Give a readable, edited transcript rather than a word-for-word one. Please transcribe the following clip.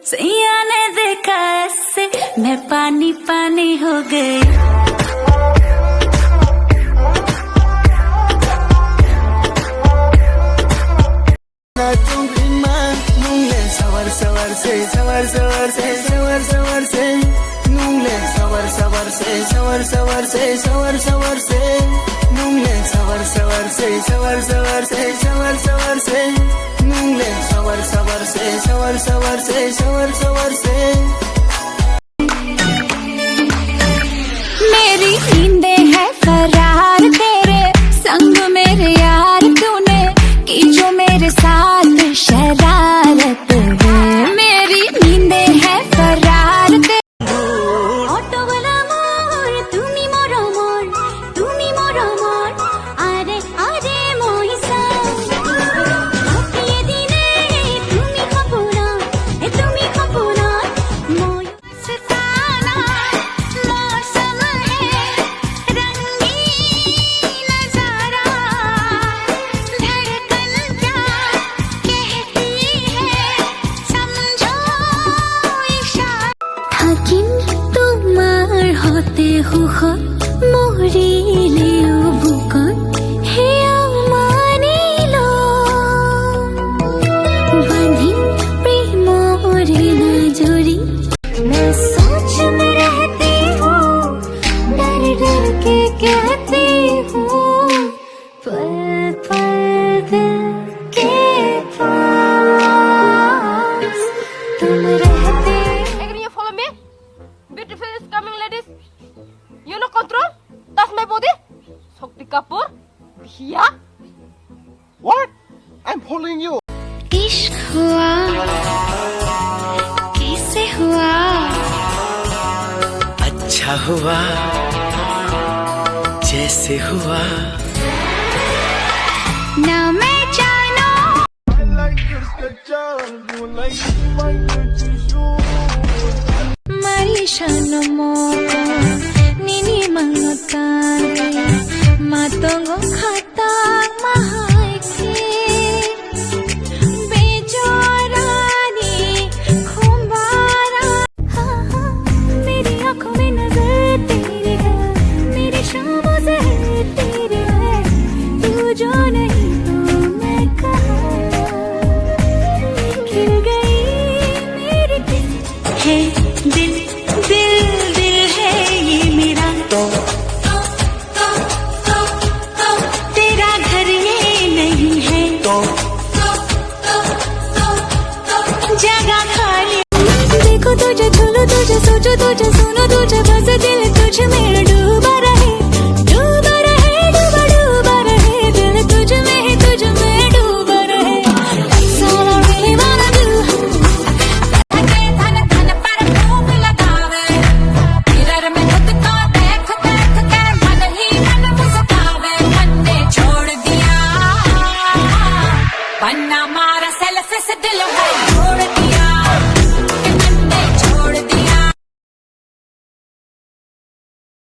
सैया ने देखा ऐसे मैं पानी पानी हो गई। सवर सवर से सवर सवर से सवर सवर से नूंगले सवर सवर से सवर सवर से सवर सवर से नूंगले सवर सवर से सवर सवर से सवर सवर से नूंगले सवर सवर से सवर सवर से सवर सवर से। मेरी नींदे है फरार तेरे संग मेरे यार, तूने की जो मेरे साथ शरारत है। मेरी नींदे है फरार तेरे ऑटो वाला मोर तुमी मोर मोर तुमी मोर मोर आरे आरे मोइसा ये दिने तुमी खपुना मोय सताना मौसम है रंगीन नजारा, धड़कन क्या कहती है समझो इशारा। हाकिम तुम्हार होते हो मोरी लियो बुकन हे मानिलो बांधी प्रेम रे नजरी। मैं सोच में रहती हूँ डर डर के कहती हूँ पल पल दिल के पास तुम रहते। Can you follow me? Beautiful is coming, ladies. You know control? Touch my body. Shakti Kapoor. Here. What? I'm following you. इश्क हुआ कैसे हुआ, अच्छा हुआ जैसे हुआ ना मैं जानो mari shano moka nini mangotani matongo khata mahaiki बेचारानी खुम्बारा। हाँ हाँ मेरी आँखों में नजर तेरी है, मेरी शामों से तेरी है, तू जो नहीं तो मैं कहाँ खिल गई मेरी है दिल दिल दिल है ये मेरा तेरा घर ये नहीं है जगह खाली। देखो तुझे झूलो तुझे सोचो तुझे सुनो तुझे बस दिल तुझ में डूबा रहे डूबा रहे डूबा डूबा रहे दिल तुझ में डूबा रहे। That's all I really wanna do. धन धन पर घूम लगावे मिरर में खुद को देख देख के मन ही मन मुस्कावे। मन ने छोड़ दिया पन्ना मारा सेल्फी से दिल है छोड़